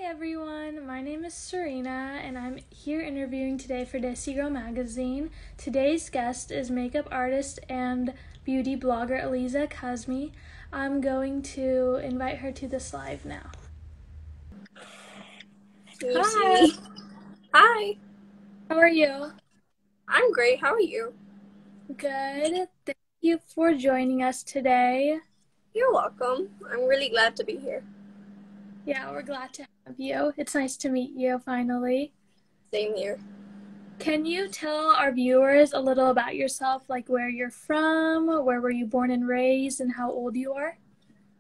everyone, my name is Serena and I'm here interviewing today for Desi Girl magazine. Today's guest is makeup artist and beauty blogger Alizeh Kazmi. I'm going to invite her to this live now. Can you see Hi, me? Hi, how are you? I'm great. How are you? Good. Thank you for joining us today. You're welcome. I'm really glad to be here. Yeah, we're glad to have you. It's nice to meet you finally. Same here. Can you tell our viewers a little about yourself, like where you're from, where were you born and raised, and how old you are?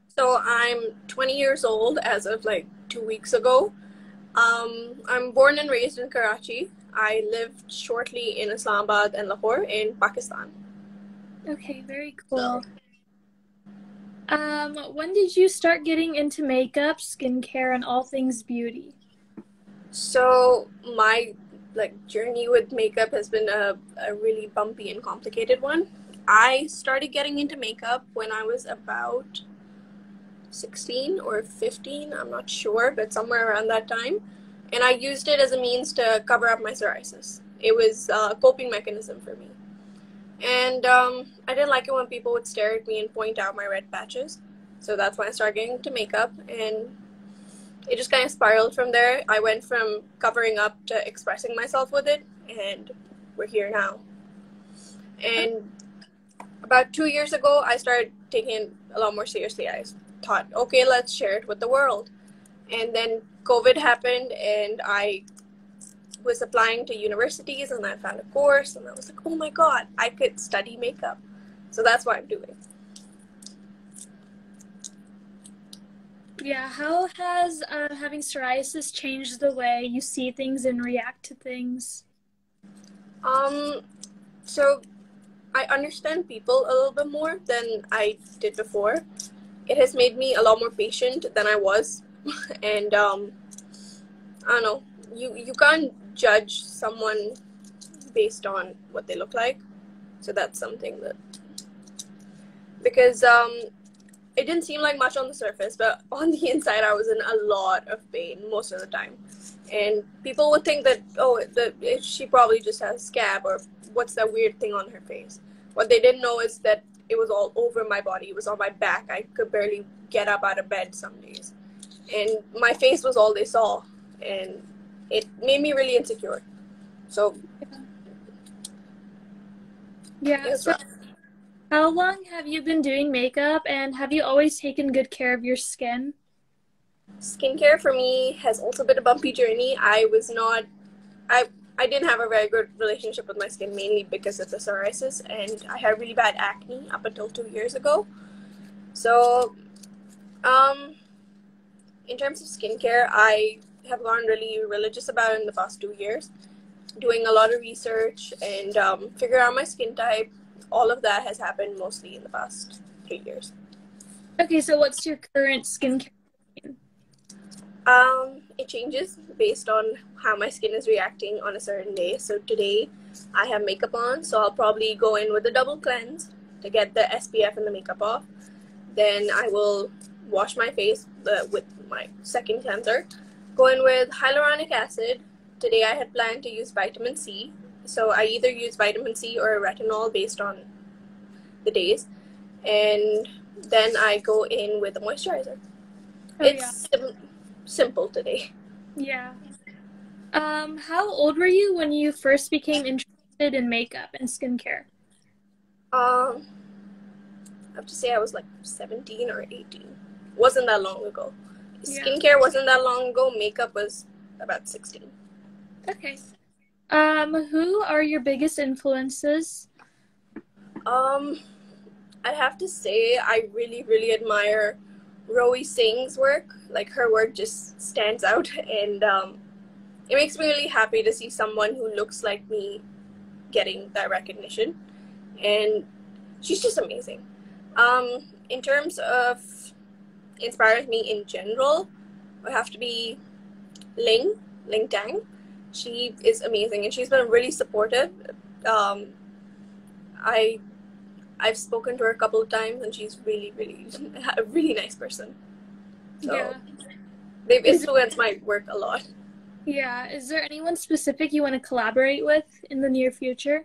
So I'm 20 years old as of like 2 weeks ago. I'm born and raised in Karachi. I lived shortly in Islamabad and Lahore in Pakistan. Okay, very So, cool. When did you start getting into makeup, skincare, and all things beauty? so my journey with makeup has been a really bumpy and complicated one. I started getting into makeup when I was about 16 or 15, I'm not sure, but somewhere around that time. And I used it as a means to cover up my psoriasis. It was a coping mechanism for me. And I didn't like it when people would stare at me and point out my red patches. So that's when I started getting into makeup. And it just kind of spiraled from there. I went from covering up to expressing myself with it. And we're here now. And about 2 years ago, I started taking it a lot more seriously. I thought, okay, let's share it with the world. And then COVID happened, and I was applying to universities, and I found a course, and I was like, oh my God, I could study makeup. So that's what I'm doing. Yeah, how has having psoriasis changed the way you see things and react to things? Um, so I understand people a little bit more than I did before. It has made me a lot more patient than I was. And I don't know, you can't judge someone based on what they look like. So that's something that, because it didn't seem like much on the surface, but on the inside I was in a lot of pain most of the time. And people would think that, oh, she probably just has scab, or what's that weird thing on her face. What they didn't know is that it was all over my body. It was on my back. I could barely get up out of bed some days. And my face was all they saw. And it made me really insecure. So Yeah, it's so rough. how long have you been doing makeup and have you always taken good care of your skin? Skincare for me has also been a bumpy journey. I didn't have a very good relationship with my skin, mainly because of the psoriasis, and I had really bad acne up until 2 years ago. So, um, in terms of skincare, I have gotten really religious about it in the past 2 years, doing a lot of research and figure out my skin type. All of that has happened mostly in the past 3 years. Okay, so what's your current skincare routine? It changes based on how my skin is reacting on a certain day. So today I have makeup on, so I'll probably go in with a double cleanse to get the SPF and the makeup off. Then I will wash my face with my second cleanser. Go in with hyaluronic acid. Today I had planned to use vitamin C. So I either use vitamin C or retinol based on the days. And then I go in with a moisturizer. Oh yeah. It's simple today. Yeah. How old were you when you first became interested in makeup and skincare? Um, I have to say I was like 17 or 18. Wasn't that long ago. Yeah. Skincare wasn't that long ago. Makeup was about 16. Okay. Who are your biggest influences? Um, I have to say I really, really admire Rowie Singh's work. Like, her work just stands out, and it makes me really happy to see someone who looks like me getting that recognition. And she's just amazing. In terms of inspires me in general, would have to be Ling Tang. She is amazing, and she's been really supportive. Um, I I've spoken to her a couple of times, and she's really, really a really nice person. So Yeah. They've Is there, influenced my work a lot. yeah, is there anyone specific you want to collaborate with in the near future?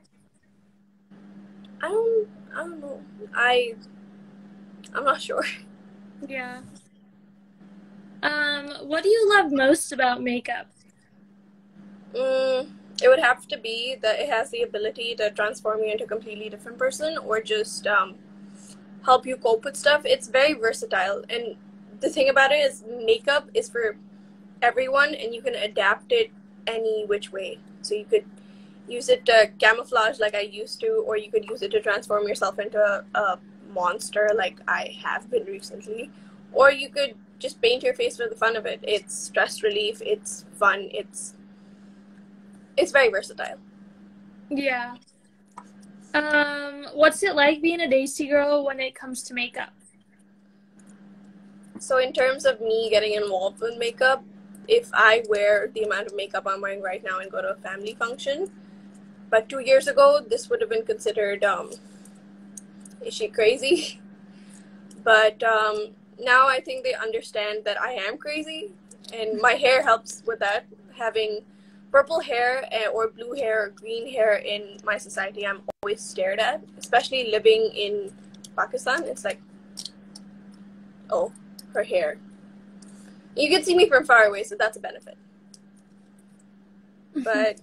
I don't know. I'm not sure. Yeah. What do you love most about makeup? Mm, it would have to be that it has the ability to transform you into a completely different person, or just help you cope with stuff. It's very versatile, and the thing about it is makeup is for everyone, and you can adapt it any which way. So you could use it to camouflage like I used to, or you could use it to transform yourself into a monster like I have been recently, or you could just paint your face for the fun of it. It's stress relief, it's fun, it's very versatile. Yeah. What's it like being a Daisy girl when it comes to makeup? So in terms of me getting involved with makeup, if I wear the amount of makeup I'm wearing right now and go to a family function, but 2 years ago this would have been considered is she crazy? But now I think they understand that I am crazy, and my hair helps with that. Having purple hair or blue hair or green hair in my society, I'm always stared at, especially living in Pakistan. It's like, oh, her hair. You can see me from far away, so that's a benefit. But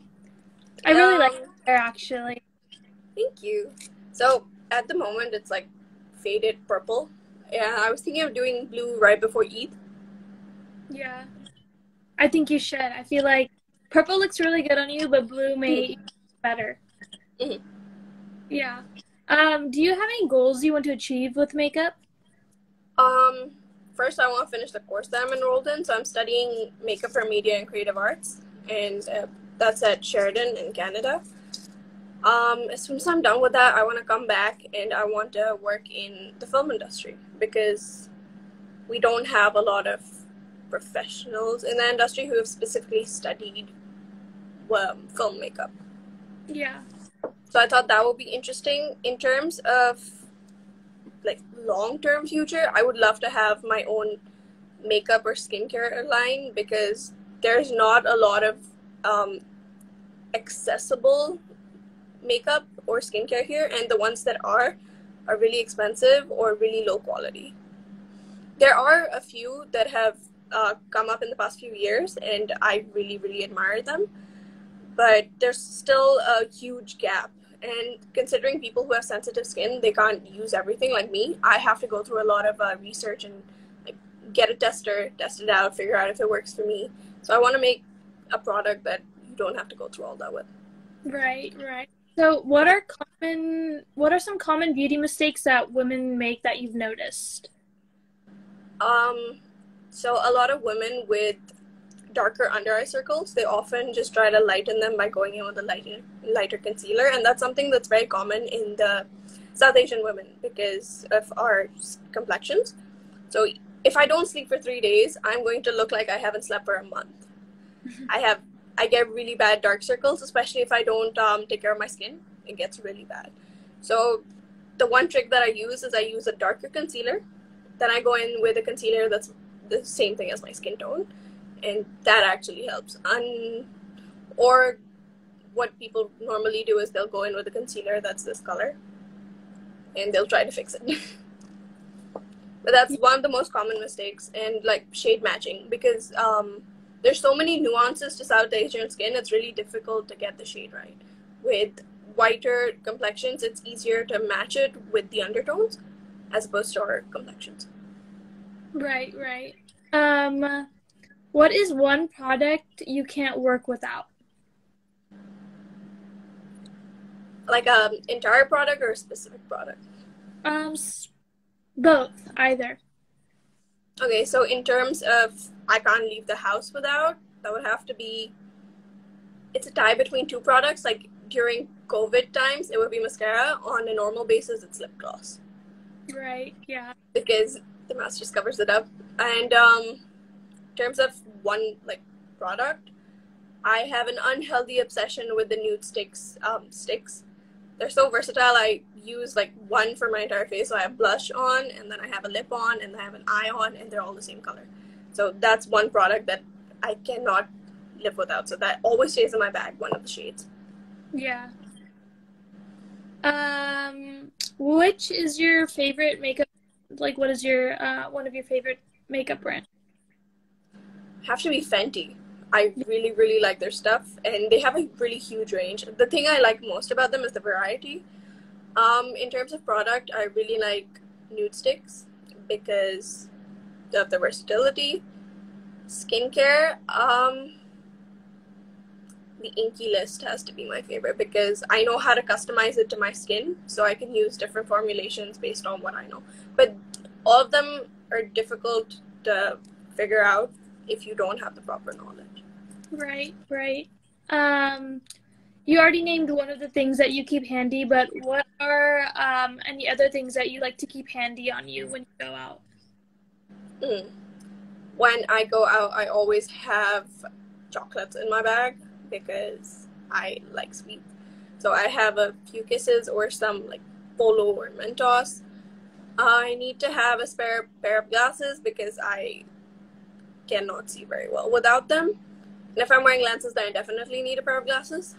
I really like hair actually. thank you. So at the moment, it's like faded purple. Yeah, I was thinking of doing blue right before Eid. Yeah. I think you should. I feel like purple looks really good on you, but blue may even look better. Mhm. Yeah. Do you have any goals you want to achieve with makeup? Um, First, I want to finish the course that I'm enrolled in. So I'm studying makeup for media and creative arts, and that's at Sheridan in Canada. As soon as I'm done with that, I want to come back and I want to work in the film industry, because we don't have a lot of professionals in the industry who have specifically studied film makeup. Yeah. So I thought that would be interesting. In terms of like long-term future, I would love to have my own makeup or skincare line, because there's not a lot of accessible makeup or skincare here, and the ones that are really expensive or really low quality. There are a few that have come up in the past few years, and I really, really admire them, but there's still a huge gap. And considering people who have sensitive skin, they can't use everything like me. I have to go through a lot of research and like get a tester, test it out, figure out if it works for me. So I want to make a product that you don't have to go through all that with. Right, right. So what are some common beauty mistakes that women make that you've noticed? Um, so a lot of women with darker under eye circles, they often just try to lighten them by going in with a lighter concealer, and that's something that's very common in the South Asian women because of our complexions. So if I don't sleep for 3 days, I'm going to look like I haven't slept for a month. I get really bad dark circles, especially if I don't take care of my skin. It gets really bad. So the one trick that I use is I use a darker concealer. Then I go in with a concealer that's the same thing as my skin tone, and that actually helps. Or what people normally do is they'll go in with a concealer that's this color, and they'll try to fix it. But that's one of the most common mistakes, and like shade matching, because there's so many nuances to South Asian skin. It's really difficult to get the shade right. With whiter complexions, it's easier to match it with the undertones as opposed to our complexions. Right, right. What is one product you can't work without? Like an entire product or a specific product? Um, Both, either. Okay, so in terms of I can't leave the house without, that would have to be, it's a tie between two products. Like during COVID times, it would be mascara. On a normal basis, it's lip gloss. Right, yeah. Because the mask just covers it up. And in terms of one like product, I have an unhealthy obsession with the nude sticks. They're so versatile. I use like one for my entire face. So I have blush on, and then I have a lip on, and I have an eye on, and they're all the same color. So that's one product that I cannot live without. So that always stays in my bag, one of the shades. Yeah. Which is your favorite makeup? Like, what is your one of your favorite makeup brands? Have to be Fenty. I really, really like their stuff, and they have a really huge range. The thing I like most about them is the variety. In terms of product, I really like nude sticks because of the versatility. Skincare, the Inky List has to be my favorite because I know how to customize it to my skin, so I can use different formulations based on what I know. But all of them are difficult to figure out if you don't have the proper knowledge. Right, right. You already named one of the things that you keep handy, but what are any other things that you like to keep handy on you when you go out? Mm. When I go out, I always have chocolates in my bag because I like sweet. So I have a few kisses or some like Polo or Mentos. I need to have a spare pair of glasses because I cannot see very well without them. And if I'm wearing lenses, then I definitely need a pair of glasses.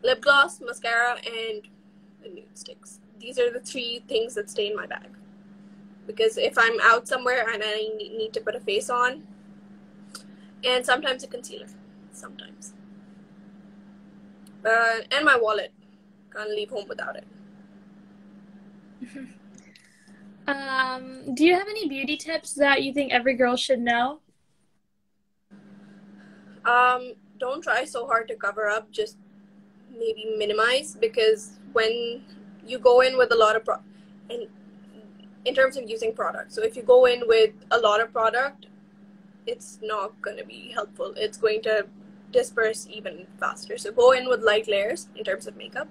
Lip gloss, mascara, and the nude sticks. These are the three things that stay in my bag. Because if I'm out somewhere and I need to put a face on, and sometimes a concealer, sometimes. And my wallet. Can't leave home without it. Do you have any beauty tips that you think every girl should know? Don't try so hard to cover up, just maybe minimize, because when you go in with a lot of and in terms of using product, so if you go in with a lot of product, it's not going to be helpful. It's going to disperse even faster. So go in with light layers in terms of makeup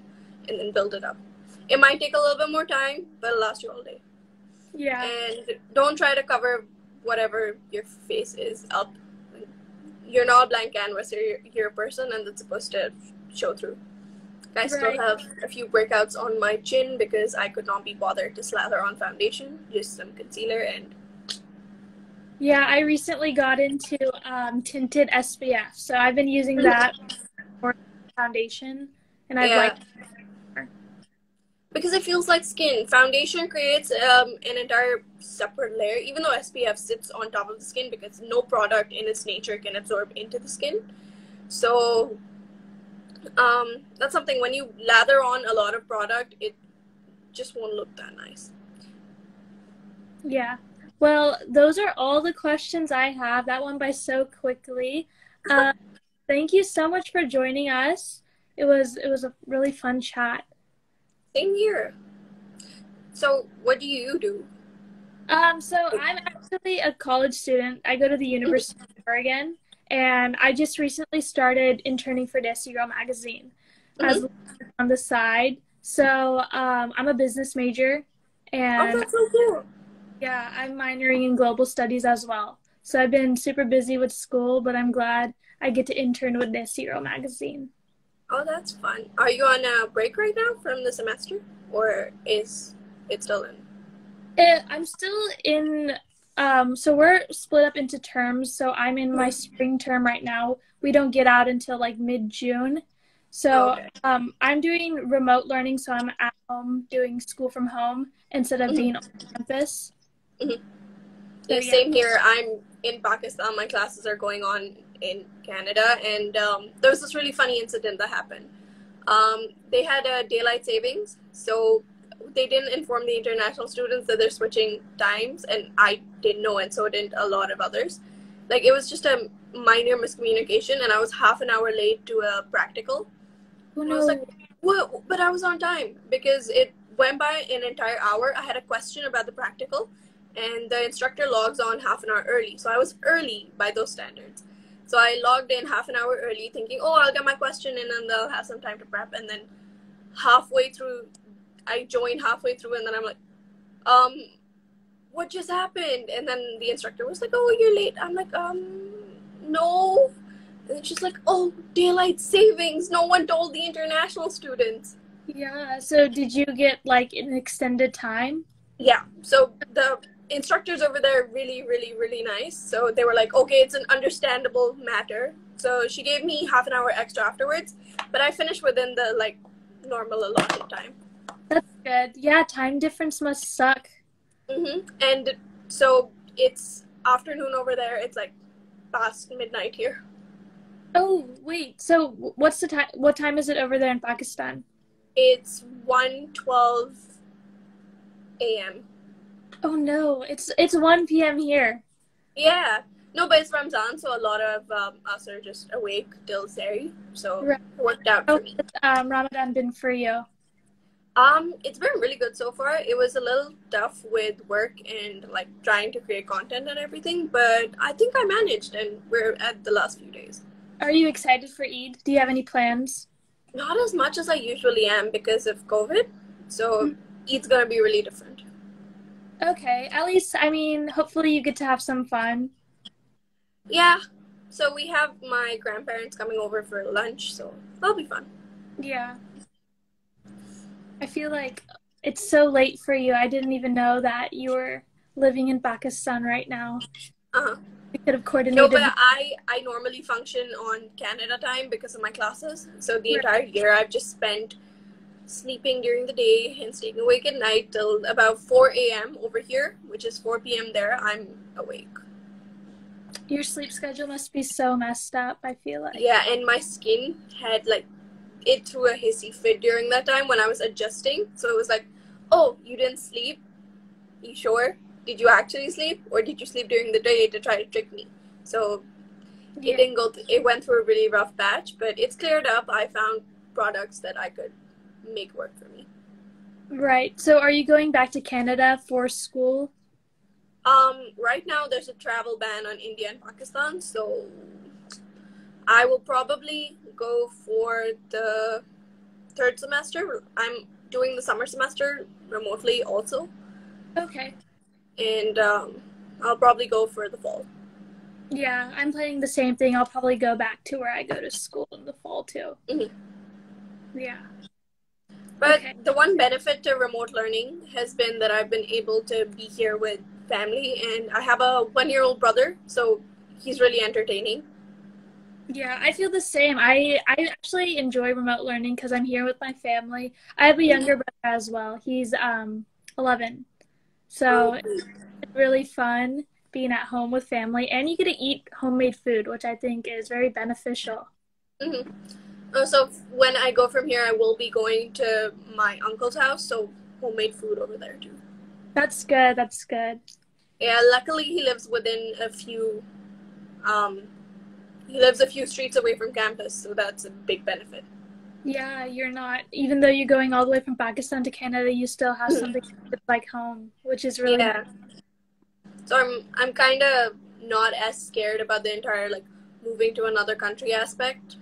and then build it up. It might take a little bit more time, but it'll last you all day. Yeah. And don't try to cover whatever your face is up. You're not a blank canvas. You're a person, and that's supposed to show through. I still have a few breakouts on my chin because I could not be bothered to slather on foundation. Just some concealer and... Yeah, I recently got into Tinted SPF, so I've been using that for foundation, and I've liked it. Because it feels like skin. Foundation creates an entire separate layer, even though SPF sits on top of the skin because no product in its nature can absorb into the skin. So that's something, when you lather on a lot of product, it just won't look that nice. Yeah. Well, those are all the questions I have. That went by so quickly. Thank you so much for joining us. It was a really fun chat. Same here. So what do you do? So I'm actually a college student. I go to the University of Oregon, and I just recently started interning for Desi Girl magazine as on the side. So I'm a business major, and oh, that's so cool. Yeah, I'm minoring in global studies as well. So I've been super busy with school, but I'm glad I get to intern with Desi Girl magazine. Oh, that's fun. Are you on a break right now from the semester, or is it still in? I'm still in, so we're split up into terms. So I'm in my spring term right now. We don't get out until like mid-June. So I'm doing remote learning, so I'm at home doing school from home instead of being on campus. So, same here. I'm in Pakistan. My classes are going on in Canada, and there was this really funny incident that happened. They had a daylight savings, so they didn't inform the international students that they're switching times, and I didn't know, and so didn't a lot of others. Like, it was just a minor miscommunication, and I was half an hour late to a practical. Oh, no. I was like, what? But I was on time because it went by an entire hour. I had a question about the practical, and the instructor logs on half an hour early. So I was early by those standards. So I logged in half an hour early thinking, oh, I'll get my question in and they'll have some time to prep. And then halfway through, I joined halfway through, and then I'm like, what just happened? And then the instructor was like, oh, you're late. I'm like, no. And she's like, oh, daylight savings. No one told the international students. Yeah, so did you get like an extended time? Yeah, so the instructors over there are really, really, really nice. So they were like, okay, it's an understandable matter. So she gave me half an hour extra afterwards, but I finished within the like normal allotted time. That's good. Yeah, time difference must suck. And so it's afternoon over there. It's like past midnight here. Oh, wait. So what's the time? What time is it over there in Pakistan? It's 1:12 a.m. Oh no, it's 1 p.m. here. Yeah. No, but it's Ramzan, so a lot of us are just awake till Sari. So Right. it worked out How for me. has Ramadan been for you? It's been really good so far. It was a little tough with work and like trying to create content and everything, but I think I managed and we're at the last few days. Are you excited for Eid? Do you have any plans? Not as much as I usually am because of COVID. So Eid's gonna be really different. Okay, at least, I mean, hopefully you get to have some fun. Yeah. So we have my grandparents coming over for lunch, so that'll be fun. Yeah. I feel like it's so late for you. I didn't even know that you were living in Pakistan right now. Uh-huh. We could have No, coordinated. but I normally function on Canada time because of my classes. So the entire year I've just spent sleeping during the day and staying awake at night till about 4 a.m. over here, which is 4 p.m. there. I'm awake. Your sleep schedule must be so messed up, I feel like. Yeah, and my skin had like it threw a hissy fit during that time when I was adjusting. So it was like, oh, you didn't sleep? You sure? Did you actually sleep? Or did you sleep during the day to try to trick me? So Yeah. it didn't go, it went through a really rough patch, but it's cleared up. I found products that I could make work for me. Right. So are you going back to Canada for school? Right now there's a travel ban on India and Pakistan, so I will probably go for the third semester. I'm doing the summer semester remotely also, Okay. and I'll probably go for the fall. Yeah, I'm planning the same thing. I'll probably go back to where I go to school in the fall too. Yeah. But Okay. the one benefit to remote learning has been that I've been able to be here with family, and I have a 1-year-old brother, so he's really entertaining. Yeah, I feel the same. I actually enjoy remote learning because I'm here with my family. I have a younger brother as well. He's 11. So it's really fun being at home with family, and you get to eat homemade food, which I think is very beneficial. Mm-hmm. So when I go from here, I will be going to my uncle's house, so homemade food over there too. That's good. That's good. Yeah, luckily he lives within um, he lives a few streets away from campus, so that's a big benefit. Yeah, you're not, even though you're going all the way from Pakistan to Canada, you still have something that's like home, which is really Yeah. nice. So I'm kind of not as scared about the entire like moving to another country aspect.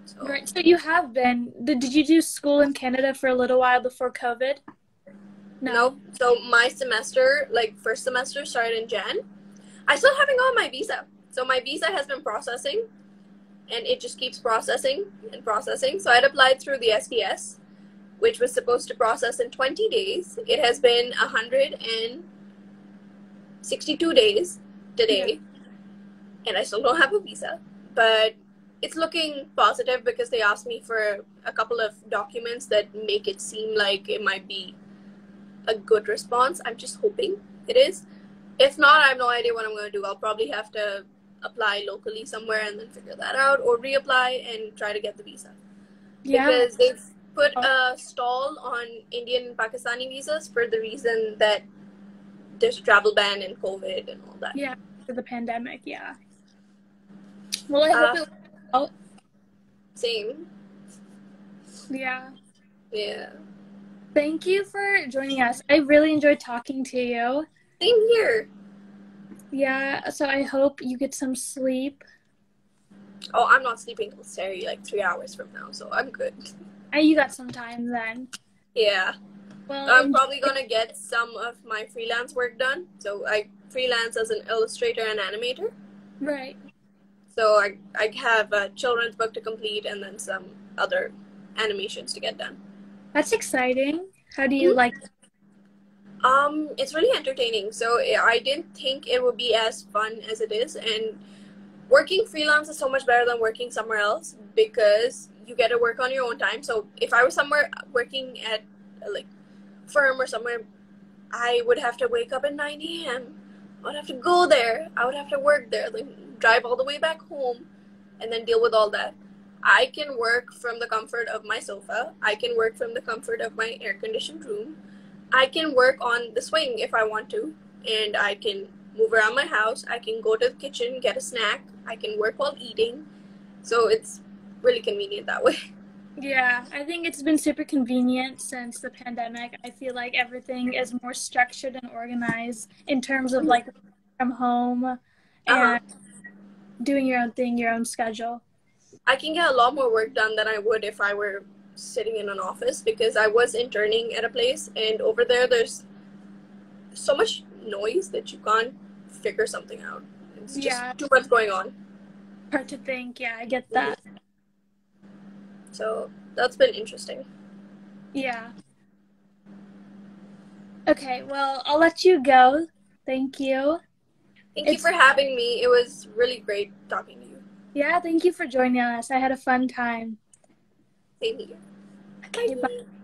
So. Right. So you have been, did you do school in Canada for a little while before COVID? No. So my semester, like first semester, started in Jan. I still haven't got my visa. So my visa has been processing, and it just keeps processing and processing. So I'd applied through the SPS, which was supposed to process in 20 days. It has been 162 days today, and I still don't have a visa. But it's looking positive because they asked me for a couple of documents that make it seem like it might be a good response. I'm just hoping it is. If not, I have no idea what I'm going to do. I'll probably have to apply locally somewhere and then figure that out, or reapply and try to get the visa. Yeah. Because they've put a stall on Indian and Pakistani visas for the reason that there's a travel ban and COVID and all that. Yeah, for the pandemic, yeah. Well, I hope it works out. Same. Yeah. Yeah. Thank you for joining us. I really enjoyed talking to you. Same here. Yeah, so I hope you get some sleep. Oh, I'm not sleeping till Saturday, like 3 hours from now, so I'm good. You got some time then. Yeah. Well, I'm probably gonna get some of my freelance work done. So I freelance as an illustrator and animator. Right. So I have a children's book to complete and then some other animations to get done. That's exciting. How do you like it? It's really entertaining. So I didn't think it would be as fun as it is, and working freelance is so much better than working somewhere else because you get to work on your own time. So if I was somewhere working at like firm or somewhere, I would have to wake up at 9 a.m. I would have to go there. I would have to work there, like drive all the way back home, and then deal with all that. I can work from the comfort of my sofa. I can work from the comfort of my air conditioned room. I can work on the swing if I want to, and I can move around my house. I can go to the kitchen, get a snack. I can work while eating. So it's really convenient that way. Yeah, I think it's been super convenient since the pandemic. I feel like everything is more structured and organized in terms of like from home Uh-huh. and doing your own thing, your own schedule. I can get a lot more work done than I would if I were sitting in an office because I was interning at a place, and over there there's so much noise that you can't figure something out. It's just Yeah, too much going on. hard to think. Yeah, I get Mhm. that. So that's been interesting. Yeah. Okay, well, I'll let you go. Thank you. Thank you It's for having me. It was really great talking to you. Yeah, thank you for joining us. I had a fun time. Same here. Okay, bye. Bye.